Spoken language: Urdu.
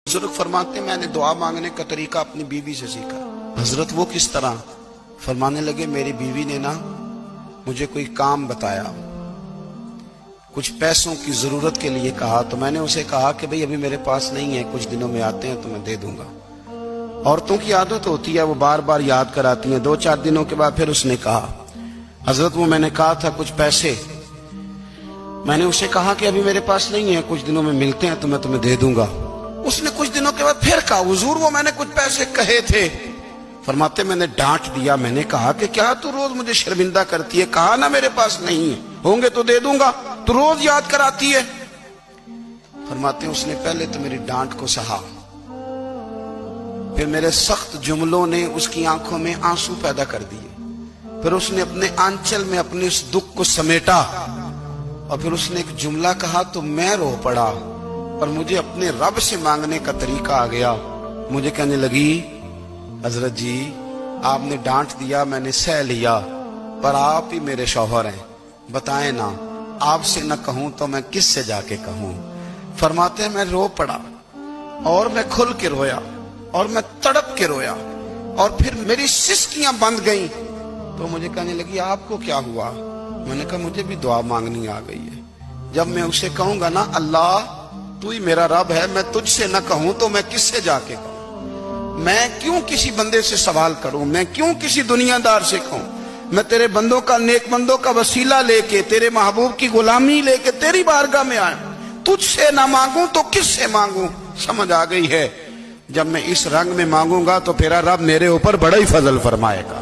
بزرگ فرماتے ہیں میں نے دعا مانگنے کا طریقہ اپنی بیوی سے سیکھا۔ حضرت وہ کس طرح؟ فرمانے لگے میری بیوی نے نا مجھے کوئی کام بتایا، کچھ پیسوں کی ضرورت کے لیے کہا، تو میں نے اسے کہا کہ بھئی ابھی میرے پاس نہیں ہے، کچھ دنوں میں آتے ہیں تو میں دے دوں گا۔ عورتوں کی عادت ہوتی ہے وہ بار بار یاد کراتی ہیں۔ 2-4 دنوں کے بعد پھر اس نے کہا حضرت وہ میں نے کہا تھا کچھ پیسے، میں نے اسے کہا کہ ابھی میرے پاس نہیں ہے، کچھ دنوں میں ملتے ہیں تو میں تمہیں دے دوں گا۔ اس نے کچھ دنوں کے بعد پھر کہا حضور وہ میں نے کچھ پیسے کہے تھے۔ فرماتے میں نے ڈانٹ دیا، میں نے کہا کہ کیا تو روز مجھے شرمندہ کرتی ہے، کہا نا میرے پاس نہیں ہے، ہوں گے تو دے دوں گا، تو روز یاد کراتی ہے۔ فرماتے ہیں اس نے پہلے تو میری ڈانٹ کو سہا، پھر میرے سخت جملوں نے اس کی آنکھوں میں آنسو پیدا کر دیے، پھر اس نے اپنے آنچل میں اپنے اس دکھ کو سمیٹا، اور پھر اس نے ایک جملہ کہا تو میں رو پڑا، اور مجھے اپنے رب سے مانگنے کا طریقہ آ گیا۔ مجھے کہنے لگی حضرت جی آپ نے ڈانٹ دیا، میں نے سہ لیا، پر آپ ہی میرے شوہر ہیں، بتائیں نا آپ سے نہ کہوں تو میں کس سے جا کے کہوں۔ فرماتے ہیں میں رو پڑا، اور میں کھل کے رویا، اور میں تڑپ کے رویا، اور پھر میری سسکیاں بند گئیں۔ تو مجھے کہنے لگی آپ کو کیا ہوا؟ میں نے کہا مجھے بھی دعا مانگنی آ گئی ہے۔ جب میں اسے کہوں گا نا اللہ تو ہی میرا رب ہے، میں تجھ سے نہ کہوں تو میں کس سے جا کے کہوں؟ میں کیوں کسی بندے سے سوال کروں؟ میں کیوں کسی دنیا دار سے کہوں؟ میں تیرے بندوں کا، نیک بندوں کا وسیلہ لے کے، تیرے محبوب کی غلامی لے کے تیری بارگاہ میں آیا، تجھ سے نہ مانگوں تو کس سے مانگوں؟ سمجھ آ گئی ہے؟ جب میں اس رنگ میں مانگوں گا تو پھر رب میرے اوپر بڑا ہی فضل فرمائے گا۔